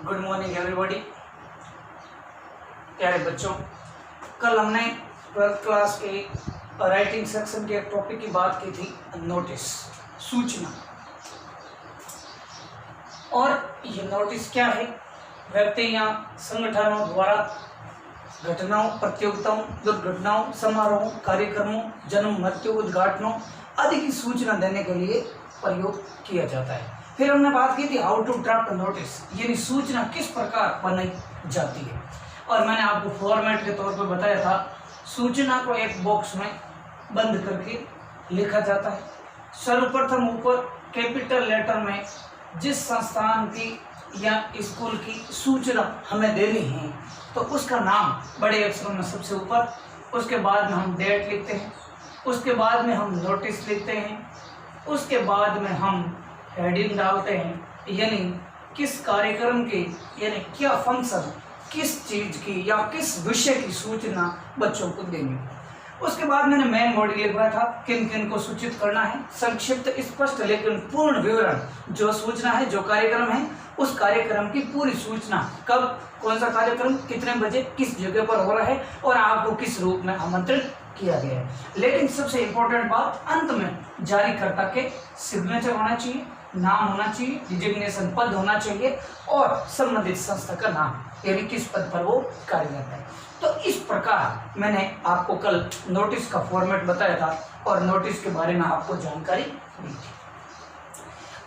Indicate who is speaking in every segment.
Speaker 1: Good morning everybody. प्यारे बच्चों, कल हमने 12th क्लास के राइटिंग सेक्शन के एक टॉपिक की बात की थी, नोटिस, सूचना। और ये नोटिस क्या है? व्यक्ति या संगठनों द्वारा घटनाओं, प्रतियोगिताओं, दुर्घटनाओं, समारोहों, कार्यक्रमों, जन्म, मृत्यु, उद्घाटनों आदि की सूचना देने के लिए प्रयोग किया जाता है। फिर हमने बात की थी हाउ टू ड्राफ्ट नोटिस, यानी सूचना किस प्रकार बनाई जाती है। और मैंने आपको फॉर्मेट के तौर पर बताया था, सूचना को एक बॉक्स में बंद करके लिखा जाता है। सर्वप्रथम ऊपर कैपिटल लेटर में जिस संस्थान की या स्कूल की सूचना हमें देनी है तो उसका नाम बड़े अक्षरों में सबसे ऊपर, उसके बाद में हम डेट लिखते हैं, उसके बाद में हम नोटिस लिखते हैं, उसके बाद में हम हेडिंग डालते हैं, यानी किस कार्यक्रम की, यानी क्या फंक्शन, किस चीज की या किस विषय की सूचना बच्चों को देनी। उसके बाद मैंने मेन बॉडी लिखवाया था, किन किन को सूचित करना है, संक्षिप्त, स्पष्ट लेकिन पूर्ण विवरण, जो सूचना है, जो कार्यक्रम है, उस कार्यक्रम की पूरी सूचना, कब, कौन सा कार्यक्रम, कितने बजे, किस जगह पर हो रहा है और आपको किस रूप में आमंत्रित किया गया है। लेकिन सबसे इंपॉर्टेंट बात, अंत में जारीकर्ता के सिग्नेचर होना चाहिए, नाम होना चाहिए, डिजिग्नेशन पद होना चाहिए और संबंधित संस्था का नाम, यानी किस पद पर वो कार्यरत है। तो इस प्रकार मैंने आपको कल नोटिस का फॉर्मेट बताया था और नोटिस के बारे में आपको जानकारी दी थी।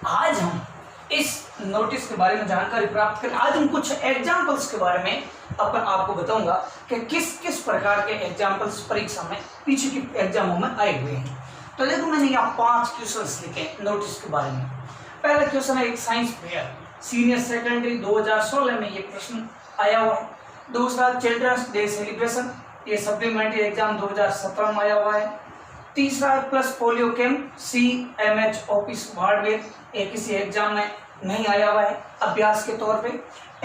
Speaker 1: आज हम इस नोटिस के बारे में जानकारी प्राप्त करें। आज हम कुछ एग्जाम्पल्स के बारे में आपको बताऊंगा कि किस किस प्रकार के एग्जाम्पल्स परीक्षा में, पीछे की एग्जामों में आए हुए हैं। तो देखो, मैंने यहाँ 5 क्वेश्चंस लिखे नोटिस के बारे में। पहला क्वेश्चन है एक साइंस फेयर, सीनियर सेकेंडरी 2016 में ये प्रश्न आया हुआ है। दूसरा चिल्ड्रंस डे सेलिब्रेशन, ये सप्लीमेंट्री एग्जाम 2017 में आया हुआ है। तीसरा plus polio camp CMH office Barmer, ये किसी एग्जाम में नहीं आया हुआ है, अभ्यास के तौर पे।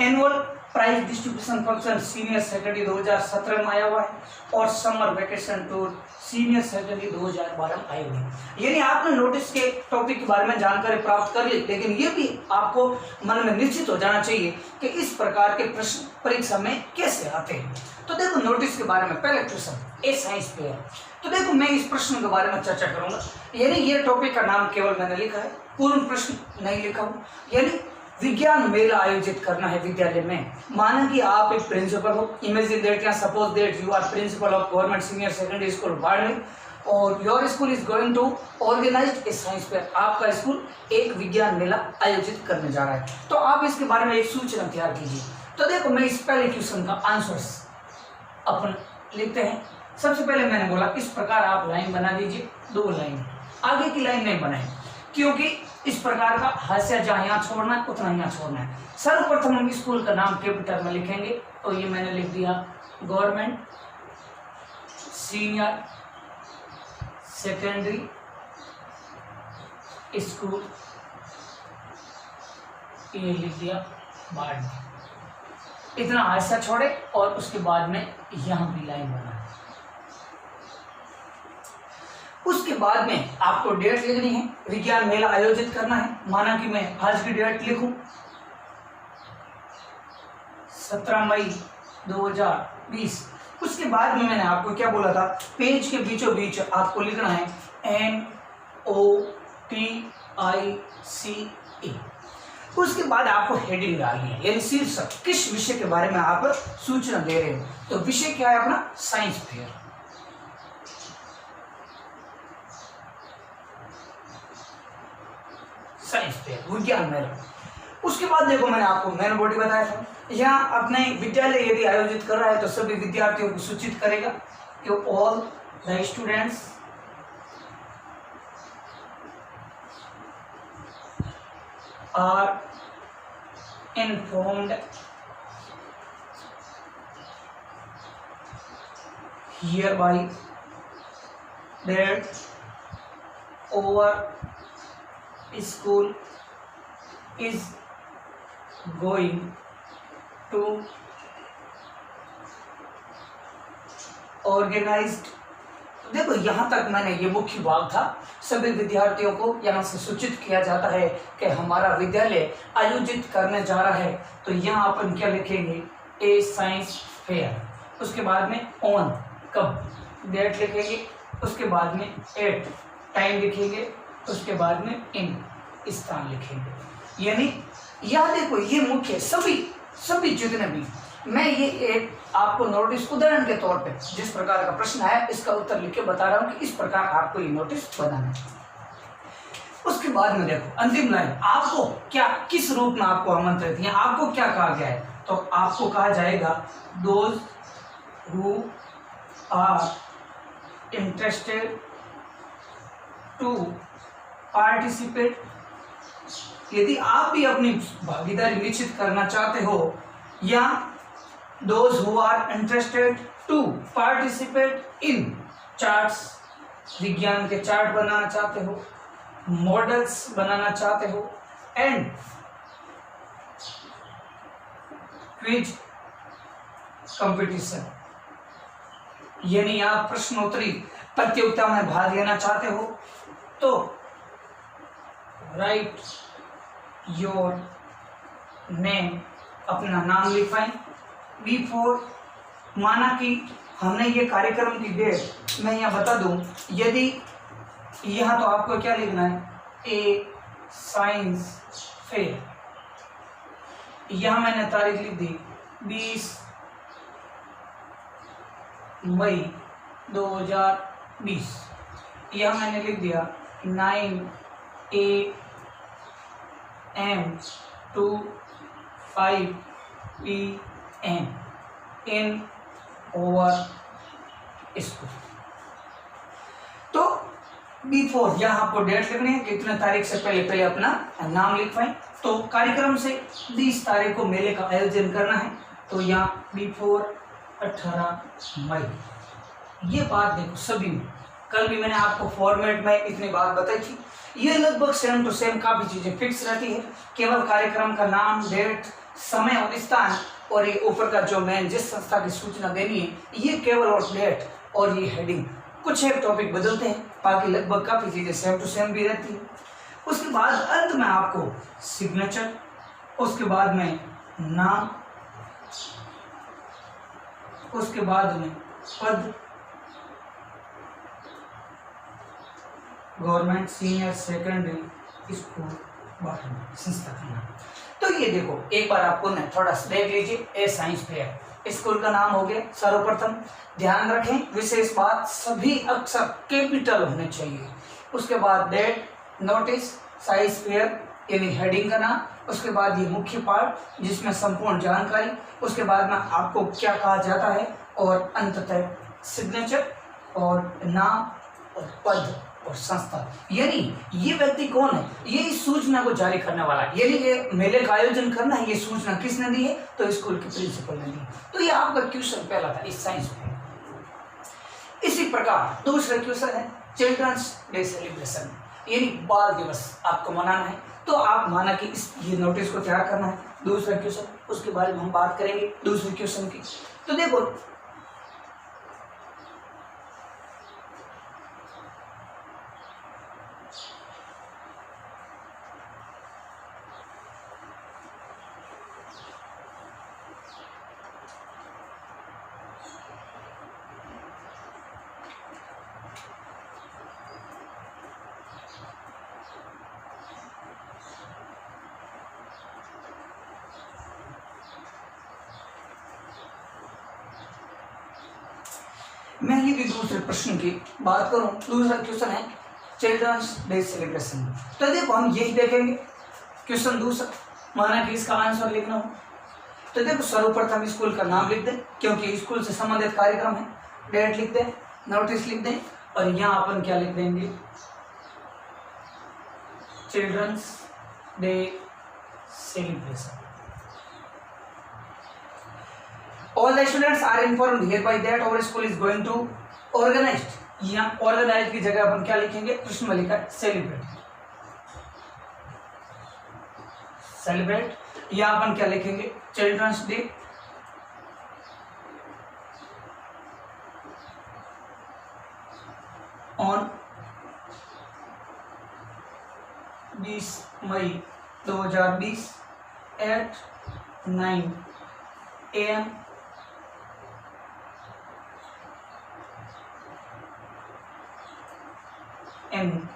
Speaker 1: Annual prize distribution function senior secondary 2017 में आया हुआ है और summer vacation tour senior secondary 2012 में आए हुए हैं। यानी आपने नोटिस के टॉपिक के बारे में जानकारी प्राप्त कर ली, लेकिन ये भी आपको मन में निश्चित हो जाना चाहिए कि इस प्रकार के प्रश्न परीक्षा में कैसे आते हैं। तो देखो, नोटिस के बारे में पहला क्वेश्चन, ए साइंस फेयर। तो देखो, मैं इस प्रश्न के बारे में चर्चा करूंगा, यानी ये टॉपिक का नाम केवल मैंने लिखा है, पूर्ण प्रश्न नहीं लिखा हूं। यानी विज्ञान मेला आयोजित करना है विद्यालय में। माना कि आप एक प्रिंसिपल हो, इमेजिन दैट या suppose that you are principal of government senior secondary school Barmer और your school is going to organise a science fair. आपका स्कूल एक विज्ञान मेला आयोजित करने जा रहा है, तो आप इसके बारे में एक सूचना तैयार कीजिए। तो देखो, मैं इस पहले क्वेश्चन का आंसर अपन लिखते हैं। सबसे पहले मैंने बोला इस प्रकार आप लाइन बना दीजिए, 2 लाइन, आगे की लाइन नहीं बनाए, क्योंकि इस प्रकार का हाशिया जहां यहाँ छोड़ना है उतना यहाँ छोड़ना है। सर्वप्रथम हम स्कूल का नाम कैपिटल में लिखेंगे, तो ये मैंने लिख दिया गवर्नमेंट सीनियर सेकेंडरी स्कूल, ये लिख दिया बाड़मेर। इतना हाशिया छोड़े और उसके बाद में यहां भी लाइन बना। उसके बाद में आपको डेट लिखनी है, विज्ञान मेला आयोजित करना है। माना कि मैं आज की डेट लिखूं 17 मई 2020। उसके बाद में मैंने आपको क्या बोला था, पेज के बीचों बीच आपको लिखना है NOTICE। उसके बाद आपको हेडिंग डालनी है, यानी शीर्षक, किस विषय के बारे में आप सूचना दे रहे हो। तो विषय क्या है अपना, साइंस फेयर। साइंस फेयर, विज्ञान मेला। उसके बाद देखो, मैंने आपको मेन बॉडी बताया था, यहाँ अपने विद्यालय यदि आयोजित कर रहा है तो सभी विद्यार्थियों को सूचित करेगा कि all the students are informed hereby that our school is going to organize देखो यहाँ तक मैंने ये मुख्य भाग था। सभी विद्यार्थियों को यहाँ से सूचित किया जाता है कि हमारा विद्यालय आयोजित करने जा रहा है। तो यहाँ अपन क्या लिखेंगे, ए साइंस फेयर, उसके बाद में ऑन कब, डेट लिखेंगे, उसके बाद में एट टाइम लिखेंगे, उसके बाद में इन स्थान लिखेंगे। यानी यह देखो ये मुख्य सभी जितने भी, मैं ये एक आपको नोटिस उदाहरण के तौर पे जिस प्रकार का प्रश्न है इसका उत्तर लिख के बता रहा हूं कि इस प्रकार आपको ये नोटिस बनाना है। उसके बाद में देखो अंतिम लाइन, आपको क्या किस रूप में आपको आमंत्रित है, आपको क्या कहा गया है, तो आपको कहा जाएगा those who are interested to participate. यदि आप भी अपनी भागीदारी निश्चित करना चाहते हो, या those who are interested to participate in charts, विज्ञान के चार्ट बनाना चाहते हो, मॉडल्स बनाना चाहते हो, एंड क्विज कंपटीशन, यानी आप प्रश्नोत्तरी प्रतियोगिता में भाग लेना चाहते हो, तो राइट योर नेम, अपना नाम लिखवाएं। बिफोर, माना कि हमने ये कार्यक्रम की डेट मैं यहाँ बता दूं, यदि यहाँ तो आपको क्या लिखना है, ए साइंस फेयर, यहाँ मैंने तारीख लिख दी 20 मई 2020, यहाँ मैंने लिख दिया 9 AM to 5 PM in over school. तो बिफोर यहाँ आपको डेट लिखनी है, कितने तारीख से पहले अपना नाम लिखवाएं। तो कार्यक्रम से 20 तारीख को मेले का आयोजन करना है, तो यहाँ बिफोर 18 मई। ये बात देखो सभी में, कल भी मैंने आपको फॉर्मेट में इतनी बात बताई थी। ये लगभग सेम टू सेम काफी चीजें फिक्स रहती है, केवल कार्यक्रम का नाम, डेट, समय और स्थान, और ये ऊपर का जो मैं जिस संस्था की सूचना देनी है, ये केवल और डेट और ये हेडिंग, कुछ एक टॉपिक बदलते हैं, बाकी लगभग काफी चीजें सेम टू सेम भी रहती है। उसके बाद अंत में आपको सिग्नेचर, उसके बाद में नाम, उसके बाद में पद, गवर्नमेंट सीनियर सेकेंडरी स्कूल संस्था का नाम। तो ये देखो एक बार आपको ना थोड़ा सा देख लीजिए, ए साइंस फेयर, स्कूल का नाम हो गया। सर्वप्रथम ध्यान रखें विशेष बात, सभी अक्षर कैपिटल होने चाहिए। उसके बाद डेट, नोटिस, साइंस फेयर यानी हेडिंग का नाम, उसके बाद ये मुख्य पार्ट जिसमें संपूर्ण जानकारी, उसके बाद में आपको क्या कहा जाता है, और अंततः सिग्नेचर और नाम और पद और संस्था। यानी ये व्यक्ति कौन है, ये इस सूचना को जारी करने वाला है, यानी ये मेले का आयोजन करना है, ये सूचना किसने दी है, तो स्कूल के प्रिंसिपल ने दी। तो ये आपका क्वेश्चन पहला था इस साइंस में। इसी प्रकार दूसरा क्वेश्चन है चिल्ड्रंस डे सेलिब्रेशन, यानी बाल दिवस आपको मनाना है। तो आप माना कि इस ये नोटिस को तैयार करना है। दूसरा क्वेश्चन, उसके बारे में हम बात करेंगे दूसरे क्वेश्चन की। तो देखो मैं ये भी दूसरे प्रश्न की बात करूं, दूसरा क्वेश्चन है चिल्ड्रंस डे सेलिब्रेशन। तो देखो हम यही देखेंगे क्वेश्चन दूसरा, माना कि इसका आंसर लिखना हो, तो देखो सर्वप्रथम स्कूल का नाम लिख दें क्योंकि स्कूल से संबंधित कार्यक्रम है, डेट लिख दें, नोटिस लिख दें, और यहाँ अपन क्या लिख देंगे, children's day celebration. All the students are informed hereby that our school is going to organize। यहाँ ऑर्गेनाइज की जगह अपन क्या लिखेंगे, प्रश्न में लिखा सेलिब्रेट, सेलिब्रेट। यहाँ अपन क्या लिखेंगे, children's day May 2020 at 9 AM in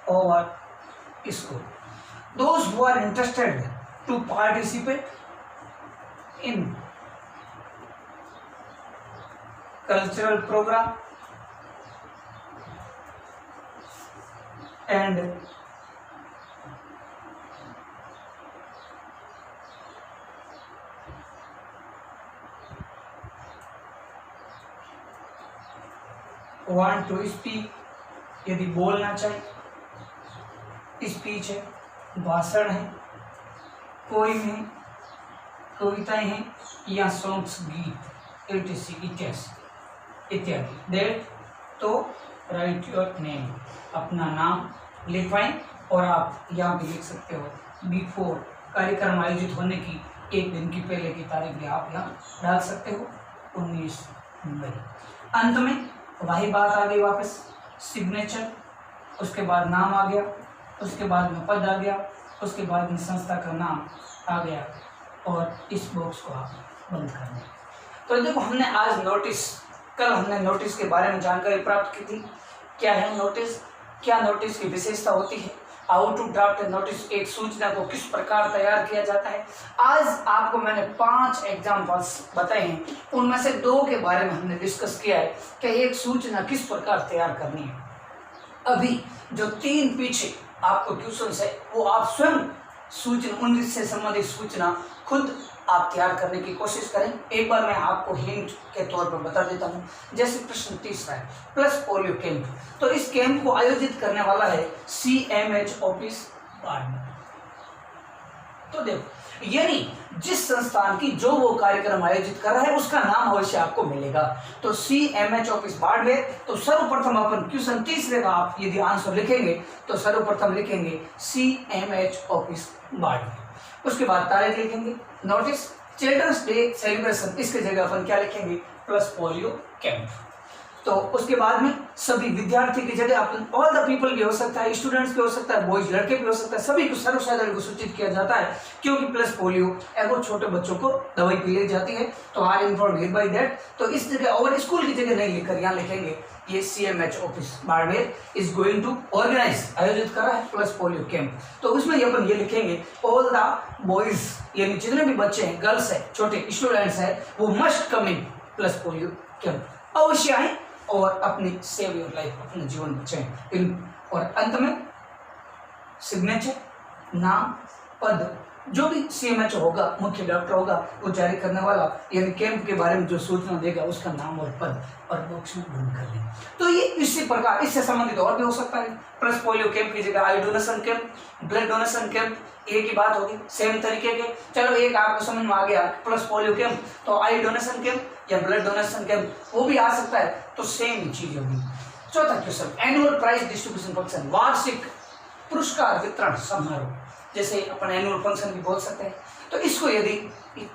Speaker 1: our school. Those who are interested to participate in cultural program and want to speak, यदि बोलना चाहिए, स्पीच है, भाषण है, पोइम है, कविताएं हैं या सॉन्ग्स, गीत etc इत्यादि, देट तो राइट योर नेम, अपना नाम लिखवाएं और आप यहाँ भी लिख सकते हो बिफोर, कार्यक्रम आयोजित होने की एक दिन की पहले की तारीख भी आप यहाँ डाल सकते हो 19 मई। अंत में वही बात आ गई वापस, सिग्नेचर, उसके बाद नाम आ गया, उसके बाद में पद आ गया, उसके बाद में संस्था का नाम आ गया और इस बॉक्स को आप बंद कर दें। तो देखो हमने आज नोटिस, कल हमने नोटिस के बारे में जानकारी प्राप्त की थी। क्या है नोटिस, क्या नोटिस की विशेषता होती है, how to draft a notice, एक सूचना को किस प्रकार तैयार किया जाता है। आज आपको मैंने 5 एग्जाम्पल्स बताए हैं, उनमें से 2 के बारे में हमने डिस्कस किया है कि एक सूचना किस प्रकार तैयार करनी है। अभी जो 3 पीछे आपको क्वेश्चन है वो आप स्वयं सूचना, उनसे से संबंधित सूचना खुद आप तैयार करने की कोशिश करें। एक बार मैं आपको हिंट के तौर पर बता देता हूं। जैसे प्रश्न 30 है, प्लस पोलियो कैंप, तो इस कैंप को आयोजित करने वाला है CMH ऑफिस बाड़मेर। तो देखो, यानी जिस संस्थान की जो वो कार्यक्रम आयोजित कर रहा है उसका नाम अवश्य आपको मिलेगा। तो CMH ऑफिस बाड़मेर, तो सर्वप्रथम अपन क्वेश्चन 30 का आप यदि आंसर लिखेंगे तो सर्वप्रथम लिखेंगे CMH ऑफिस बाड़मेर। उसके बाद तारीख लिखेंगे, नोटिस चिल्ड्रंस डे सेलिब्रेशन, इसके जगह अपन क्या लिखेंगे, प्लस पोलियो कैंप। तो उसके बाद में सभी विद्यार्थी की जगह अपन ऑल द पीपल भी हो सकता है, स्टूडेंट्स भी हो सकता है, बॉयज लड़के भी हो सकता है, सभी को सर्वसाधारण को सूचित किया जाता है, क्योंकि प्लस पोलियो एगो छोटे बच्चों को दवाई पिलाई जाती है। तो आर इन्फॉर्म बाय दैट, तो इस जगह और स्कूल की जगह नहीं लिखकर यहाँ लिखेंगे ये CMH office Barmer is going to organise, आयोजित कर रहा है प्लस पोलियो कैंप। तो उसमें अपन ये लिखेंगे ऑल द बॉयज, यानी जितने भी बच्चे हैं, गर्ल्स है, छोटे स्टूडेंट्स है, वो must come in plus polio camp, अवश्य आए और अपनी सेव योर लाइफ, अपना जीवन बचाएं। और अंत में सिग्नेचर, नाम, पद, जो भी CMH होगा, मुख्य डॉक्टर होगा, वो जारी करने वाला, यानी कैंप के बारे में जो सूचना देगा उसका नाम और पद, और बॉक्स में बंद कर दें। तो ये इसी प्रकार इससे संबंधित और भी हो सकता है। प्लस पोलियो कैंप की जगह आई donation camp, blood donation camp, एक ही बात होगी, सेम तरीके के। चलो एक आपको समझ में आ गया, प्लस पोलियो कैंप तो आई डोनेशन कैंप या ब्लड डोनेशन कैंप वो भी आ सकता है, तो सेम चीज होगी। चौथा question, annual prize distribution function, वार्षिक पुरस्कार वितरण समारोह, जैसे अपन एनुअल फंक्शन भी बोल सकते हैं। तो इसको यदि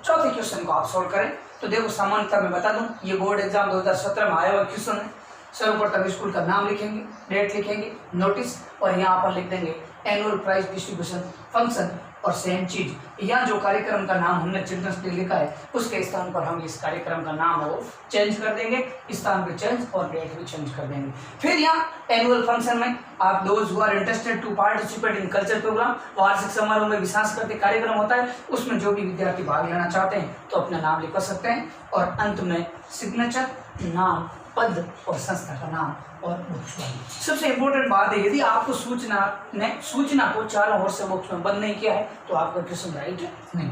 Speaker 1: चौथे क्वेश्चन को आप सोल्व करें तो देखो, सामान्यतः मैं बता दूं, ये बोर्ड एग्जाम 2017 में आया हुआ क्वेश्चन है। सर्वप्रथम स्कूल का नाम लिखेंगे, डेट लिखेंगे, नोटिस, और यहाँ पर लिख देंगे एनुअल प्राइज डिस्ट्रीब्यूशन फंक्शन, और सेम चीज यहाँ जो कार्यक्रम का नाम हमने चिल्ड्रंस डे लिखा है उसके स्थान पर हम इस कार्यक्रम का नाम वो चेंज कर देंगे, स्थान पे चेंज और डेट भी चेंज कर देंगे। फिर यहाँ एनुअल फंक्शन में आप those who are interested to participate in culture programme, वार्षिक समारोह में भी सांस्कृतिक कार्यक्रम होता है, उसमें जो भी विद्यार्थी भाग लेना चाहते हैं तो अपना नाम लिखवा सकते हैं। और अंत में सिग्नेचर, नाम, पद और संस्था का नाम और बॉक्स बंद। सबसे इंपॉर्टेंट बात है, यदि आपको सूचना को चारों ओर से बॉक्स में बंद नहीं किया है तो आपका क्वेश्चन राइट है नहीं।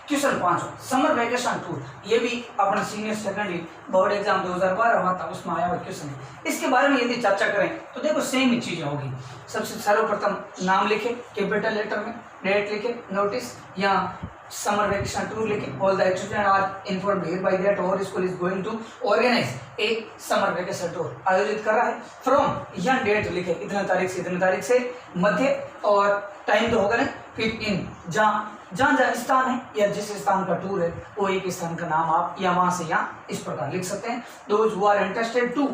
Speaker 1: क्वेश्चन 5, समर वेकेशन टूर, ये भी अपना सीनियर सेकेंडरी बोर्ड एग्जाम 2012 हुआ था, उसमें आया हुआ क्वेश्चन है। इसके बारे में यदि चर्चा करें तो देखो सेम ही चीजें होगी। सबसे सर्वप्रथम नाम लिखे कैपिटल लेटर में, डेट लिखे, नोटिस, यहाँ समर वेकेशन टूर लिखे, all the student are informed hereby that और school is going to organise एक समर वेकेशन टूर, आयोजित कर रहा है। फ्रॉम, यहाँ डेट लिखे, इतने तारीख से इतने तारीख से, मध्य और टाइम तो होगा नहीं, फिर इन, जहाँ स्थान है या जिस स्थान का टूर है वो एक स्थान का नाम आप या वहां से यहाँ इस प्रकार लिख सकते हैं। Those who are interested to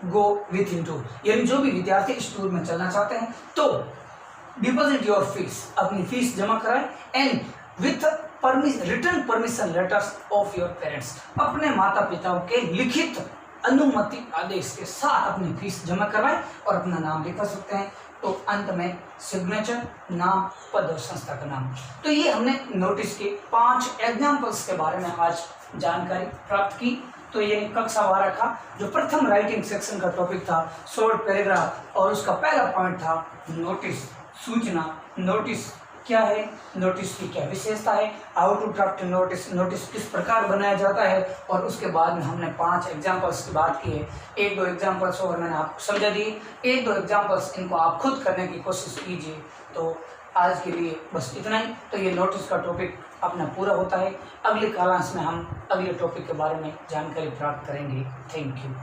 Speaker 1: go with in tour, यानी जो भी विद्यार्थी इस टूर में चलना चाहते हैं तो डिपॉजिट योर फीस, अपनी फीस जमा कराएं, and with return permission letters of your parents, अपने माता पिताओं के लिखित अनुमति आदेश के साथ अपनी फीस जमा करवाएं और अपना नाम लिखवा सकते हैं। तो अंत में सिग्नेचर, नाम, पद और संस्था का नाम। तो ये हमने नोटिस के 5 एग्जाम्पल्स के बारे में आज जानकारी प्राप्त की। तो ये कक्षा 12 का जो प्रथम राइटिंग सेक्शन का टॉपिक था, शॉर्ट पैराग्राफ, और उसका पहला पॉइंट था नोटिस, सूचना। नोटिस क्या है, नोटिस की क्या विशेषता है, how to draft notice, notice किस प्रकार बनाया जाता है, और उसके बाद में हमने 5 एग्जाम्पल्स की बात की है। 1-2 एग्जाम्पल्स और मैंने आपको समझा दिए, 1-2 एग्जाम्पल्स इनको आप खुद करने की कोशिश कीजिए। तो आज के लिए बस इतना ही। तो ये नोटिस का टॉपिक अपना पूरा होता है। अगले क्लास में हम अगले टॉपिक के बारे में जानकारी प्राप्त करेंगे। Thank you.